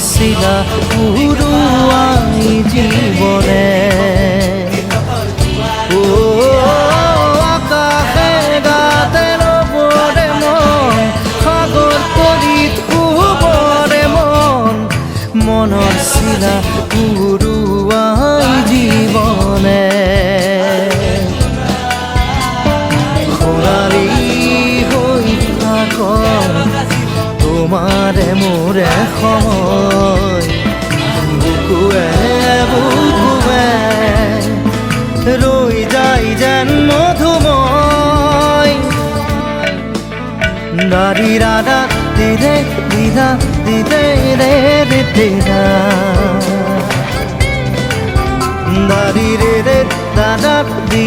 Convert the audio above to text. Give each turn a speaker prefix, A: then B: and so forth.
A: শিলা উড়ুয়াই জীবনে ও আকাশে গাতের ওপরে মন সাগর তলিত শুবরে মন মনৰ শিলা উড়ুৱাই জীৱনে সোণালী হৈ থাকক তোমাৰে মোৰে সময় বুকুৱে বুকুৱে ৰৈ যায় যেন মধুময় দাৰি ৰাধা দিদে দিদা দিদে রে রে দিদা দাৰি রে রে দাদা দি